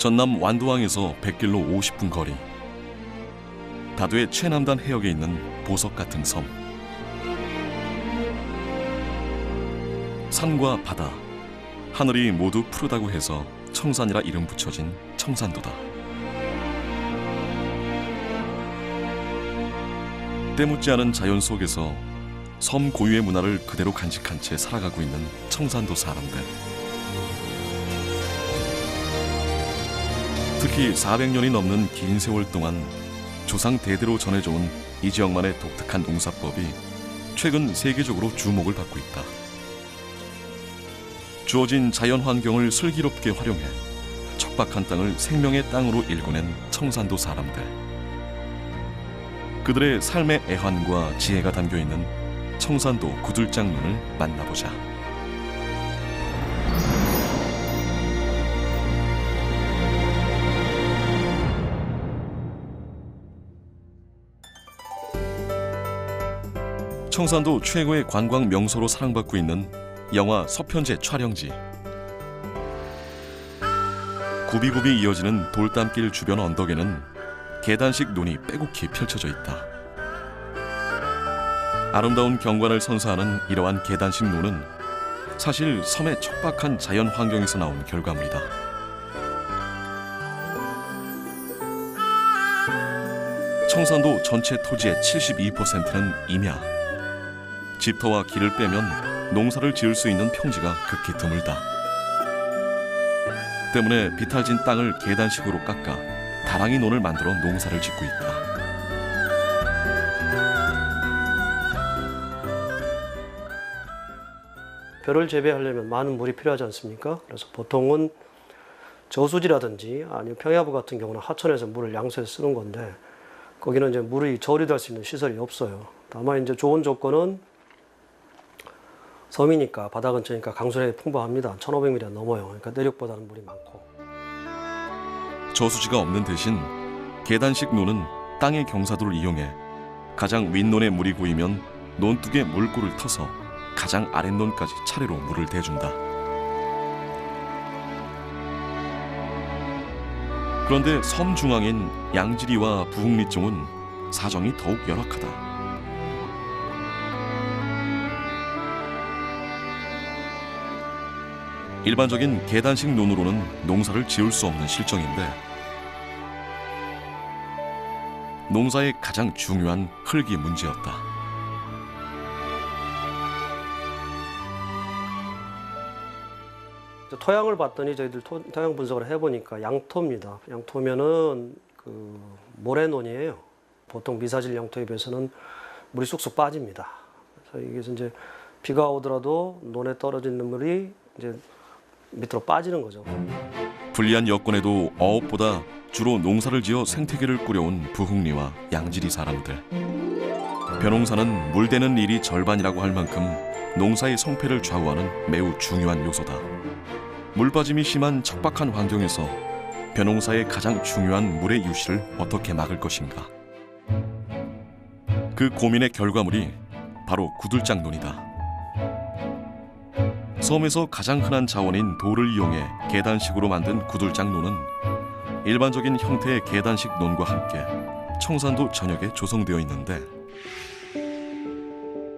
전남 완도항에서 100길로 50분 거리, 다도의 최남단 해역에 있는 보석 같은 섬. 산과 바다, 하늘이 모두 푸르다고 해서 청산이라 이름 붙여진 청산도다. 때묻지 않은 자연 속에서 섬 고유의 문화를 그대로 간직한 채 살아가고 있는 청산도 사람들. 특히 400년이 넘는 긴 세월 동안 조상 대대로 전해져온 이 지역만의 독특한 농사법이 최근 세계적으로 주목을 받고 있다. 주어진 자연 환경을 슬기롭게 활용해 척박한 땅을 생명의 땅으로 일궈낸 청산도 사람들. 그들의 삶의 애환과 지혜가 담겨있는 청산도 구들장눈을 만나보자. 청산도 최고의 관광 명소로 사랑받고 있는 영화 서편제 촬영지. 굽이굽이 이어지는 돌담길 주변 언덕에는 계단식 논이 빼곡히 펼쳐져 있다. 아름다운 경관을 선사하는 이러한 계단식 논은 사실 섬의 척박한 자연 환경에서 나온 결과물이다. 청산도 전체 토지의 72%는 임야. 집터와 길을 빼면 농사를 지을 수 있는 평지가 극히 드물다. 때문에 비탈진 땅을 계단식으로 깎아 다랑이 논을 만들어 농사를 짓고 있다. 벼를 재배하려면 많은 물이 필요하지 않습니까? 그래서 보통은 저수지라든지 아니면 평야부 같은 경우는 하천에서 물을 양수해서 쓰는 건데 거기는 이제 물이 저류될 수 있는 시설이 없어요. 다만 이제 좋은 조건은 섬이니까 바다 근처니까 강수량이 풍부합니다. 1500ml가 넘어요. 그러니까 내륙보다는 물이 많고. 저수지가 없는 대신 계단식 논은 땅의 경사도를 이용해 가장 윗논에 물이 고이면 논둑에 물꼬를 터서 가장 아랫논까지 차례로 물을 대준다. 그런데 섬 중앙인 양지리와 부흥리 쪽은 사정이 더욱 열악하다. 일반적인 계단식 논으로는 농사를 지을 수 없는 실정인데 농사의 가장 중요한 흙이 문제였다. 토양을 봤더니 저희들 토양 분석을 해보니까 양토입니다. 양토면은 그 모래논이에요. 보통 미사질 양토에 비해서는 물이 쑥쑥 빠집니다. 그래서 이게 이제 비가 오더라도 논에 떨어지는 물이 이제 밑으로 빠지는 거죠. 불리한 여건에도 어업보다 주로 농사를 지어 생태계를 꾸려온 부흥리와 양지리 사람들. 벼농사는 물대는 일이 절반이라고 할 만큼 농사의 성패를 좌우하는 매우 중요한 요소다. 물 빠짐이 심한 척박한 환경에서 벼농사의 가장 중요한 물의 유실을 어떻게 막을 것인가. 그 고민의 결과물이 바로 구들장논이다. 섬에서 가장 흔한 자원인 돌을 이용해 계단식으로 만든 구들장논은 일반적인 형태의 계단식 논과 함께 청산도 전역에 조성되어 있는데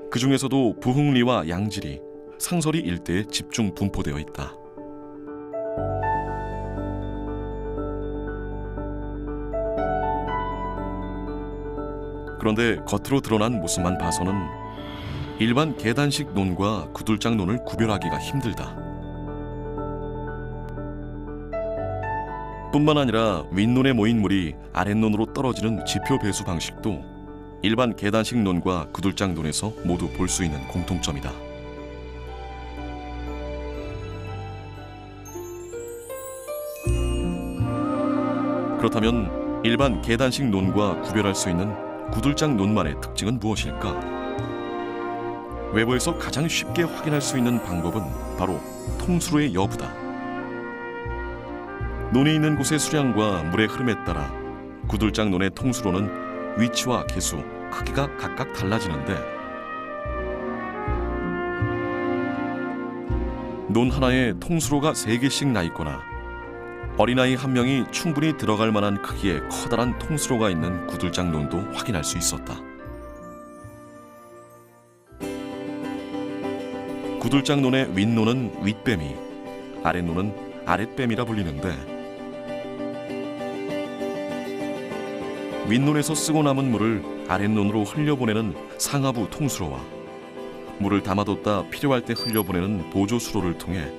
그 중에서도 부흥리와 양지리, 상서리 일대에 집중 분포되어 있다. 그런데 겉으로 드러난 모습만 봐서는 일반 계단식 논과 구들장논을 구별하기가 힘들다. 뿐만 아니라 윗논에 모인 물이 아랫논으로 떨어지는 지표 배수 방식도 일반 계단식 논과 구들장논에서 모두 볼 수 있는 공통점이다. 그렇다면 일반 계단식 논과 구별할 수 있는 구들장논만의 특징은 무엇일까? 외부에서 가장 쉽게 확인할 수 있는 방법은 바로 통수로의 여부다. 논이 있는 곳의 수량과 물의 흐름에 따라 구들장논의 통수로는 위치와 개수, 크기가 각각 달라지는데 논 하나에 통수로가 3개씩 나 있거나 어린아이 한 명이 충분히 들어갈 만한 크기의 커다란 통수로가 있는 구들장논도 확인할 수 있었다. 구들장논의 윗논은 윗뱀이, 아랫논은 아랫뱀이라 불리는데 윗논에서 쓰고 남은 물을 아랫논으로 흘려보내는 상하부 통수로와 물을 담아뒀다 필요할 때 흘려보내는 보조수로를 통해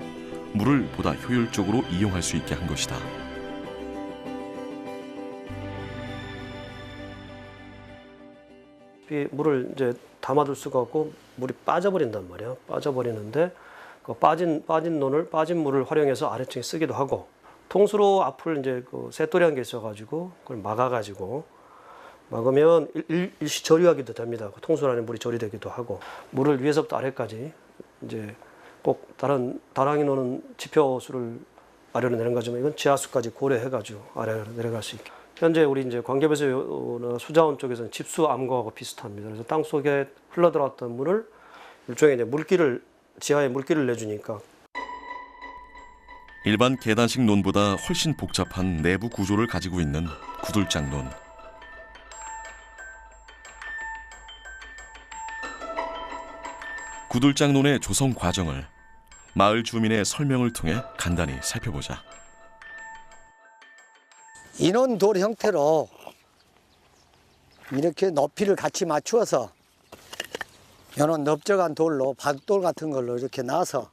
물을 보다 효율적으로 이용할 수 있게 한 것이다. 물을 이제 담아둘 수가 없고 물이 빠져버린단 말이야. 빠져버리는데 그 빠진 물을 활용해서 아래층에 쓰기도 하고, 통수로 앞을 이제 그 쇳돌이한 게 있어가지고 그걸 막으면 일시 절유하기도 됩니다. 그 통수로 안에 물이 절유되기도 하고, 물을 위에서부터 아래까지 이제 꼭 다랑이 노는 지표수를 아래로 내는 거지만 이건 지하수까지 고려해가지고 아래로 내려갈 수 있게. 현재 우리 이제 관계배수나 수자원 쪽에서는 집수암거하고 비슷합니다. 그래서 땅 속에 흘러들어왔던 물을 일종의 이제 지하에 물기를 내주니까. 일반 계단식 논보다 훨씬 복잡한 내부 구조를 가지고 있는 구들장논. 구들장논의 조성 과정을 마을 주민의 설명을 통해 간단히 살펴보자. 인원돌 형태로 이렇게 높이를 같이 맞추어서 이런 넓적한 돌로 밭돌 같은 걸로 이렇게 놔서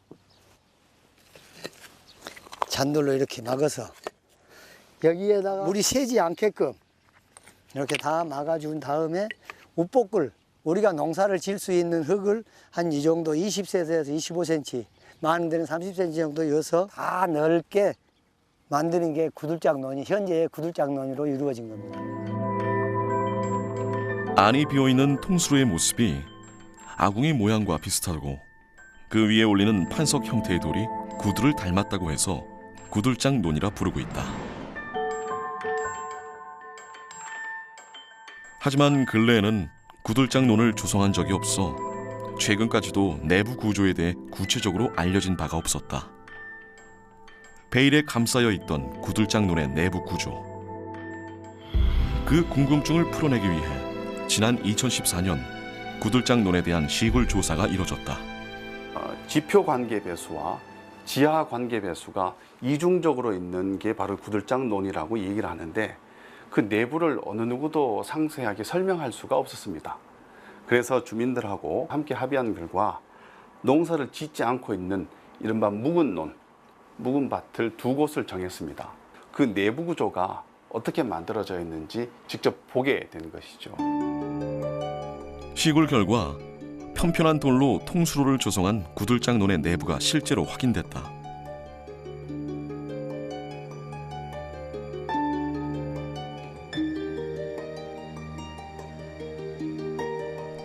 잔돌로 이렇게 막아서 여기에다가 물이 새지 않게끔 이렇게 다 막아준 다음에 우복을, 우리가 농사를 지을 수 있는 흙을 한 이 정도 20cm에서 25cm, 많은 데는 30cm 정도 여서 다 넓게 만드는 게 구들장논이, 현재의 구들장논으로 이루어진 겁니다. 안이 비어있는 통수로의 모습이 아궁이 모양과 비슷하고 그 위에 올리는 판석 형태의 돌이 구들을 닮았다고 해서 구들장논이라 부르고 있다. 하지만 근래에는 구들장논을 조성한 적이 없어 최근까지도 내부 구조에 대해 구체적으로 알려진 바가 없었다. 베일에 감싸여 있던 구들장논의 내부 구조. 그 궁금증을 풀어내기 위해 지난 2014년 구들장논에 대한 시굴 조사가 이뤄졌다. 지표 관계 배수와 지하 관계 배수가 이중적으로 있는 게 바로 구들장논이라고 얘기를 하는데, 그 내부를 어느 누구도 상세하게 설명할 수가 없었습니다. 그래서 주민들하고 함께 합의한 결과 농사를 짓지 않고 있는 이른바 묵은 논, 묵은 밭을 두 곳을 정했습니다. 그 내부 구조가 어떻게 만들어져 있는지 직접 보게 된 것이죠. 시굴 결과 편편한 돌로 통수로를 조성한 구들장논의 내부가 실제로 확인됐다.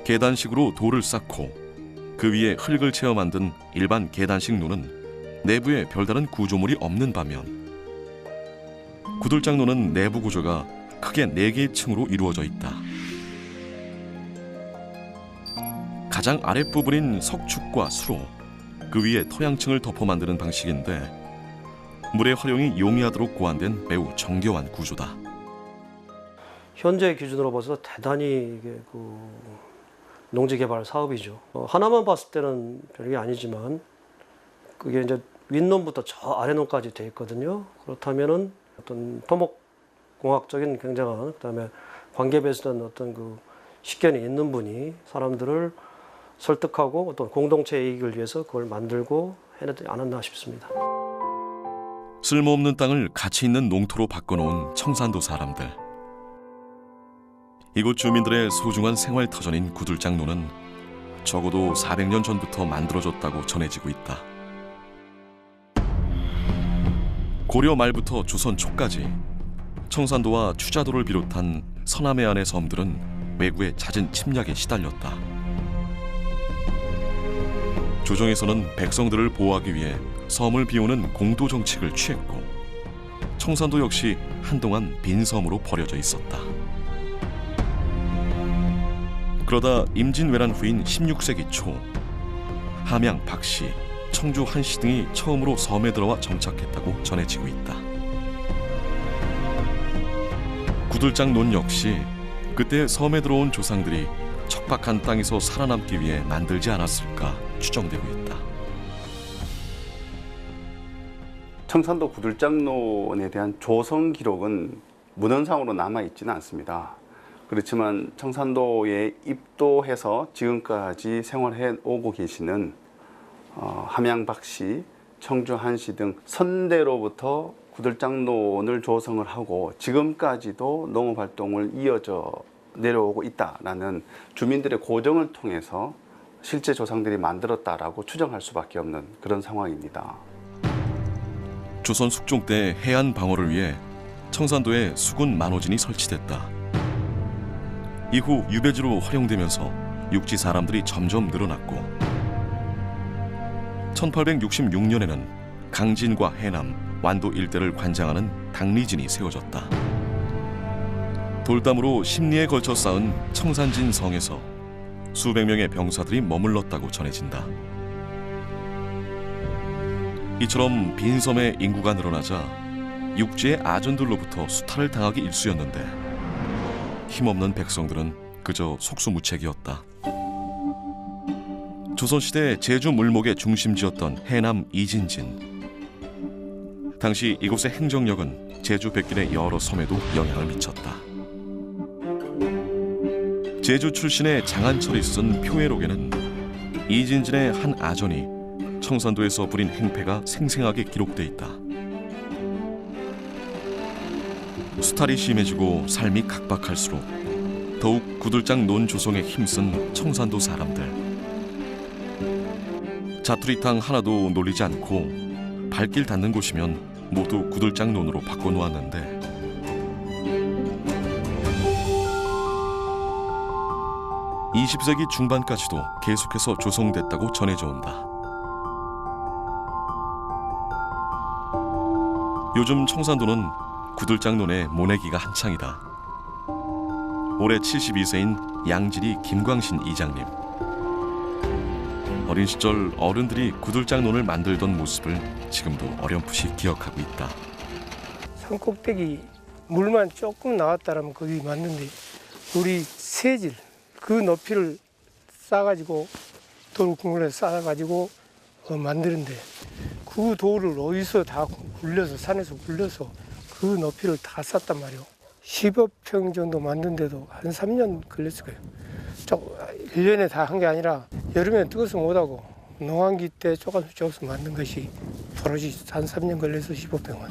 계단식으로 돌을 쌓고 그 위에 흙을 채워 만든 일반 계단식 논은 내부에 별다른 구조물이 없는 반면, 구들장논은 내부 구조가 크게 4개의 층으로 이루어져 있다. 가장 아랫부분인 석축과 수로, 그 위에 토양층을 덮어 만드는 방식인데 물의 활용이 용이하도록 고안된 매우 정교한 구조다. 현재 기준으로 봐서 대단히 이게 농지개발 사업이죠. 하나만 봤을 때는 별게 아니지만 그게 이제 윗논부터 저 아랫논까지 돼 있거든요. 그렇다면은 어떤 토목공학적인 굉장한, 그다음에 관계배수는 어떤 그 식견이 있는 분이 사람들을 설득하고 어떤 공동체 이익을 위해서 그걸 만들고 해내지 않았나 싶습니다. 쓸모없는 땅을 가치 있는 농토로 바꿔놓은 청산도 사람들. 이곳 주민들의 소중한 생활 터전인 구들장논은 적어도 400년 전부터 만들어졌다고 전해지고 있다. 고려 말부터 조선 초까지 청산도와 추자도를 비롯한 서남해 안의 섬들은 외구의 잦은 침략에 시달렸다. 조정에서는 백성들을 보호하기 위해 섬을 비우는 공도 정책을 취했고, 청산도 역시 한동안 빈섬으로 버려져 있었다. 그러다 임진왜란 후인 16세기 초 함양 박씨, 청주 한씨 등이 처음으로 섬에 들어와 정착했다고 전해지고 있다. 구들장 논 역시 그때 섬에 들어온 조상들이 척박한 땅에서 살아남기 위해 만들지 않았을까 추정되고 있다. 청산도 구들장론에 대한 조성 기록은 문헌상으로 남아있지는 않습니다. 그렇지만 청산도에 입도해서 지금까지 생활해 오고 계시는 함양 박씨, 청주 한씨 등 선대로부터 구들장론을 조성을 하고 지금까지도 농업활동을 이어져 내려오고 있다라는 주민들의 고정을 통해서 실제 조상들이 만들었다라고 추정할 수밖에 없는 그런 상황입니다. 조선 숙종 때 해안 방어를 위해 청산도에 수군 만호진이 설치됐다. 이후 유배지로 활용되면서 육지 사람들이 점점 늘어났고 1866년에는 강진과 해남, 완도 일대를 관장하는 당리진이 세워졌다. 돌담으로 10리에 걸쳐 쌓은 청산진 성에서 수백 명의 병사들이 머물렀다고 전해진다. 이처럼 빈 섬의 인구가 늘어나자 육지의 아전들로부터 수탈을 당하기 일쑤였는데 힘없는 백성들은 그저 속수무책이었다. 조선시대 제주 물목의 중심지였던 해남 이진진. 당시 이곳의 행정력은 제주 백길의 여러 섬에도 영향을 미쳤다. 제주 출신의 장한철이 쓴 표회록에는 이진진의 한 아전이 청산도에서 부린 행패가 생생하게 기록돼 있다. 수탈이 심해지고 삶이 각박할수록 더욱 구들장 논 조성에 힘쓴 청산도 사람들. 자투리탕 하나도 놀리지 않고 발길 닿는 곳이면 모두 구들장 논으로 바꿔놓았는데 (20세기) 중반까지도 계속해서 조성됐다고 전해져 온다. 요즘 청산도는 구들장논의 모내기가 한창이다. 올해 72세인 양지리 김광신 이장님. 어린 시절 어른들이 구들장논을 만들던 모습을 지금도 어렴풋이 기억하고 있다. 산 꼭대기 물만 조금 나왔다라면 거기 맞는데 우리 새질 그 높이를 싸가지고 돌궁을 쌓아가지고 만드는데 그 돌을 어디서 다 굴려서 산에서 굴려서 그 높이를 다 쌌단 말이에요. 15평 정도 만드는데도 한 3년 걸렸을 거예요. 1년에 다 한 게 아니라 여름에 뜨거워서 못하고 농한기 때 조금씩 만든 것이 도로시 한 3년 걸려서 15평을.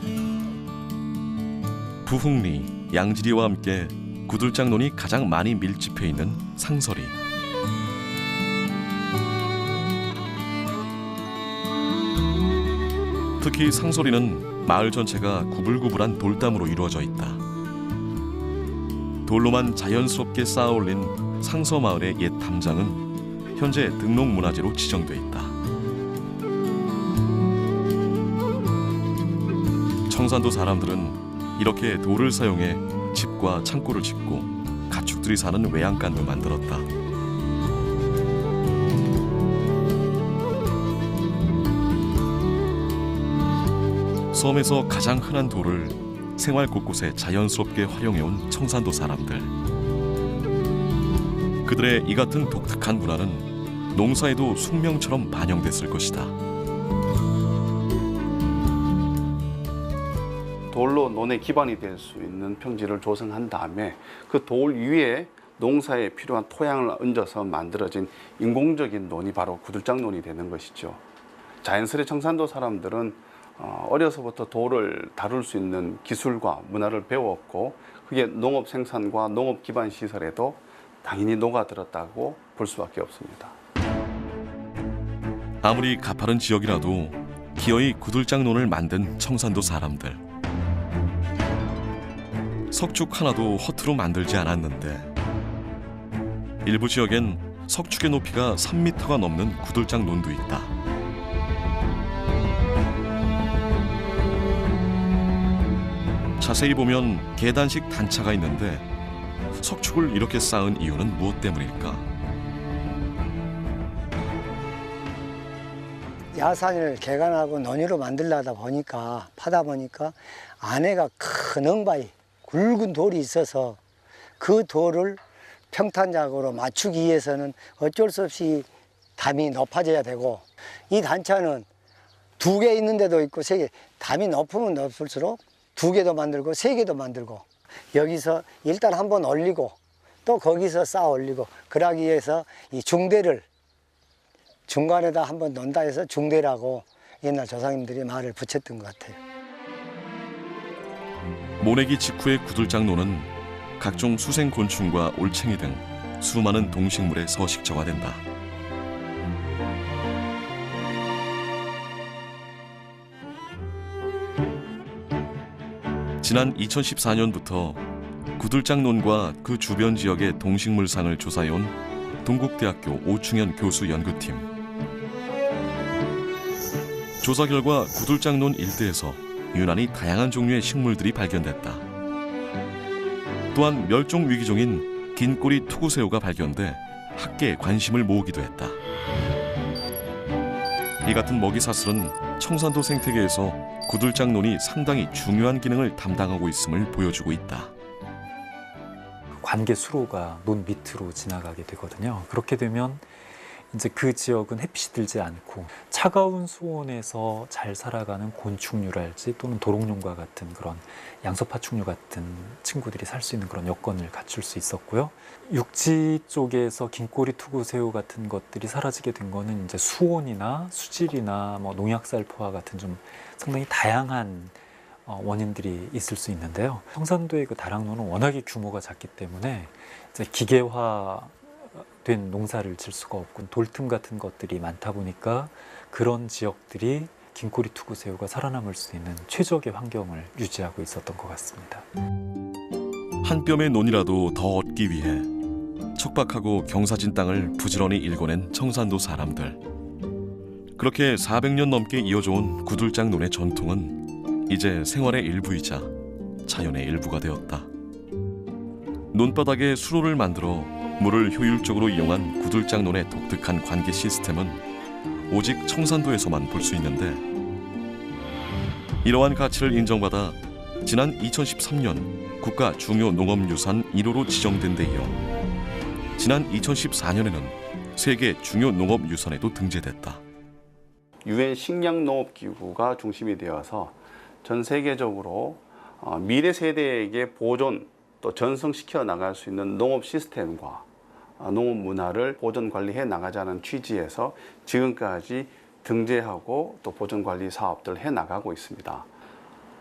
부흥리, 양지리와 함께 구들장논이 가장 많이 밀집해 있는 상서리. 특히 상서리는 마을 전체가 구불구불한 돌담으로 이루어져 있다. 돌로만 자연스럽게 쌓아올린 상서마을의 옛 담장은 현재 등록문화재로 지정돼 있다. 청산도 사람들은 이렇게 돌을 사용해 집과 창고를 짓고 가축들이 사는 외양간도 만들었다. 섬에서 가장 흔한 돌을 생활 곳곳에 자연스럽게 활용해온 청산도 사람들. 그들의 이 같은 독특한 문화는 농사에도 숙명처럼 반영됐을 것이다. 돌로 논의 기반이 될 수 있는 평지를 조성한 다음에 그 돌 위에 농사에 필요한 토양을 얹어서 만들어진 인공적인 논이 바로 구들장논이 되는 것이죠. 자연스레 청산도 사람들은 어려서부터 돌을 다룰 수 있는 기술과 문화를 배웠고 그게 농업 생산과 농업 기반 시설에도 당연히 녹아들었다고 볼 수밖에 없습니다. 아무리 가파른 지역이라도 기어이 구들장논을 만든 청산도 사람들. 석축 하나도 허투루 만들지 않았는데 일부 지역엔 석축의 높이가 3m가 넘는 구들장논도 있다. 자세히 보면 계단식 단차가 있는데 석축을 이렇게 쌓은 이유는 무엇 때문일까? 야산을 개간하고 논으로 만들려다 보니까 파다 보니까 안에가 큰 엉바위 굵은 돌이 있어서 그 돌을 평탄작으로 맞추기 위해서는 어쩔 수 없이 담이 높아져야 되고, 이 단차는 2개 있는 데도 있고 3개, 담이 높으면 높을수록 2개도 만들고 3개도 만들고, 여기서 일단 한번 올리고 또 거기서 쌓아 올리고, 그러기 위해서 이 중대를 중간에다 한번 넣는다 해서 중대라고 옛날 조상님들이 말을 붙였던 것 같아요. 모내기 직후의 구들장로는 각종 수생곤충과 올챙이 등 수많은 동식물의 서식처가 된다. 지난 2014년부터 구들장론과 그 주변 지역의 동식물상을 조사해온 동국대학교 오충현 교수 연구팀. 조사 결과 구들장론 일대에서 유난히 다양한 종류의 식물들이 발견됐다. 또한 멸종 위기종인 긴꼬리 투구새우가 발견돼 학계의 관심을 모으기도 했다. 이 같은 먹이사슬은 청산도 생태계에서 구들장론이 상당히 중요한 기능을 담당하고 있음을 보여주고 있다. 관계 수로가 논 밑으로 지나가게 되거든요. 그렇게 되면 이제 그 지역은 햇빛이 들지 않고 차가운 수온에서 잘 살아가는 곤충류랄지 또는 도롱뇽과 같은 그런 양서파충류 같은 친구들이 살 수 있는 그런 여건을 갖출 수 있었고요. 육지 쪽에서 긴꼬리 투구새우 같은 것들이 사라지게 된 거는 이제 수온이나 수질이나 뭐 농약살포와 같은 좀 상당히 다양한 원인들이 있을 수 있는데요. 청산도의 그 다락로는 워낙에 규모가 작기 때문에 이제 기계화된 농사를 질 수가 없고 돌틈 같은 것들이 많다 보니까 그런 지역들이 긴꼬리 투구새우가 살아남을 수 있는 최적의 환경을 유지하고 있었던 것 같습니다. 한 뼘의 논이라도 더 얻기 위해 척박하고 경사진 땅을 부지런히 일궈낸 청산도 사람들. 그렇게 400년 넘게 이어져온 구들장론의 전통은 이제 생활의 일부이자 자연의 일부가 되었다. 논바닥에 수로를 만들어 물을 효율적으로 이용한 구들장론의 독특한 관계 시스템은 오직 청산도에서만 볼 수 있는데, 이러한 가치를 인정받아 지난 2013년 국가 중요 농업유산 1호로 지정된 데 이어 지난 2014년에는 세계 중요 농업유산에도 등재됐다. 유엔 식량농업기구가 중심이 되어서 전 세계적으로 미래 세대에게 보존 또 전승시켜 나갈 수 있는 농업 시스템과 농업 문화를 보존 관리해 나가자는 취지에서 지금까지 등재하고 또 보존 관리 사업들을 해 나가고 있습니다.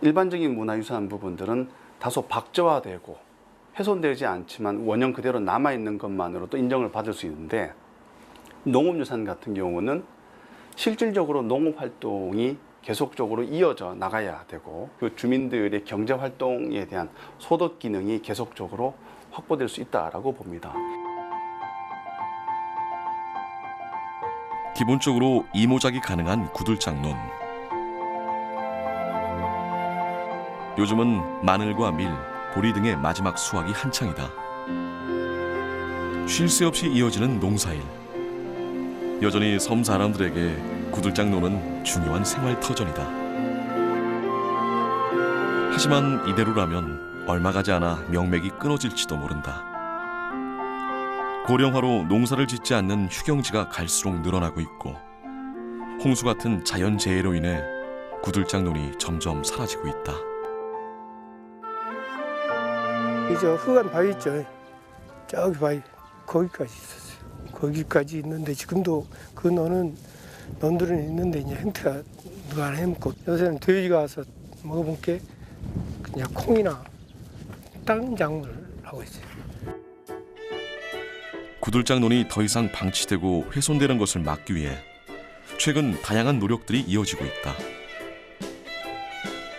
일반적인 문화유산 부분들은 다소 박제화되고 훼손되지 않지만 원형 그대로 남아있는 것만으로도 인정을 받을 수 있는데, 농업유산 같은 경우는 실질적으로 농업활동이 계속적으로 이어져 나가야 되고 그 주민들의 경제활동에 대한 소득 기능이 계속적으로 확보될 수 있다라고 봅니다. 기본적으로 이모작이 가능한 구들장론. 요즘은 마늘과 밀, 보리 등의 마지막 수확이 한창이다. 쉴 새 없이 이어지는 농사일. 여전히 섬 사람들에게 구들장론은 중요한 생활 터전이다. 하지만 이대로라면 얼마 가지 않아 명맥이 끊어질지도 모른다. 고령화로 농사를 짓지 않는 휴경지가 갈수록 늘어나고 있고, 홍수 같은 자연재해로 인해 구들장론이 점점 사라지고 있다. 이제 흑안 바위 있죠. 저기 바위 거기까지 있었어요. 거기까지 있는데 지금도 그 논들은 있는데 이제 형태가 누가 안 해먹고, 요새는 돼지가 와서 먹어본 게 그냥 콩이나 땅 작물을 하고 있어요. 구들장론이 더 이상 방치되고 훼손되는 것을 막기 위해 최근 다양한 노력들이 이어지고 있다.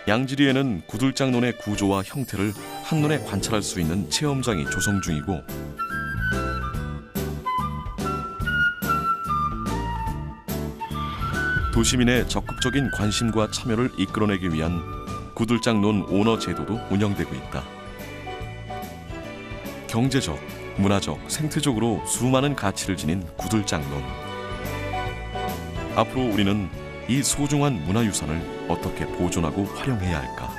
양지리에는 구들장론의 구조와 형태를 한눈에 관찰할 수 있는 체험장이 조성 중이고, 도시민의 적극적인 관심과 참여를 이끌어내기 위한 구들장론 오너 제도도 운영되고 있다. 경제적, 문화적, 생태적으로 수많은 가치를 지닌 구들장론. 앞으로 우리는 이 소중한 문화유산을 어떻게 보존하고 활용해야 할까?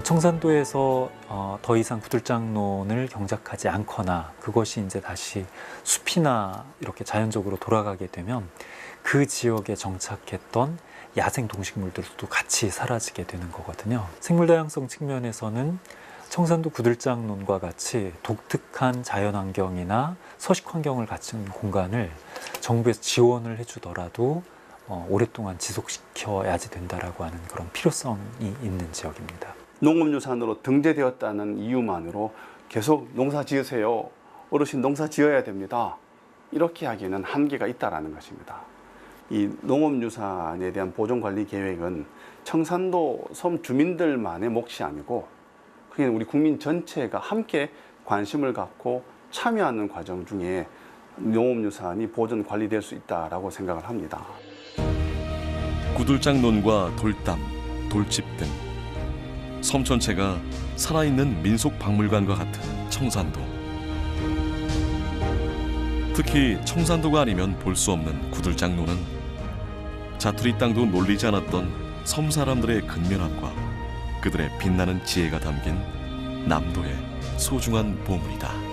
청산도에서 더 이상 구들장논을 경작하지 않거나 그것이 이제 다시 숲이나 이렇게 자연적으로 돌아가게 되면 그 지역에 정착했던 야생 동식물들도 같이 사라지게 되는 거거든요. 생물 다양성 측면에서는 청산도 구들장논과 같이 독특한 자연환경이나 서식 환경을 갖춘 공간을 정부에서 지원을 해주더라도 오랫동안 지속시켜야지 된다라고 하는 그런 필요성이 있는 지역입니다. 농업유산으로 등재되었다는 이유만으로 계속 농사 지으세요. 어르신 농사 지어야 됩니다. 이렇게 하기에는 한계가 있다는 것입니다. 이 농업유산에 대한 보존관리 계획은 청산도 섬 주민들만의 몫이 아니고 그냥 우리 국민 전체가 함께 관심을 갖고 참여하는 과정 중에 농업유산이 보존 관리될 수 있다고 생각을 합니다. 구들장논과 돌담, 돌집 등 섬 전체가 살아있는 민속박물관과 같은 청산도. 특히 청산도가 아니면 볼 수 없는 구들장논은 자투리 땅도 놀리지 않았던 섬 사람들의 근면함과 그들의 빛나는 지혜가 담긴 남도의 소중한 보물이다.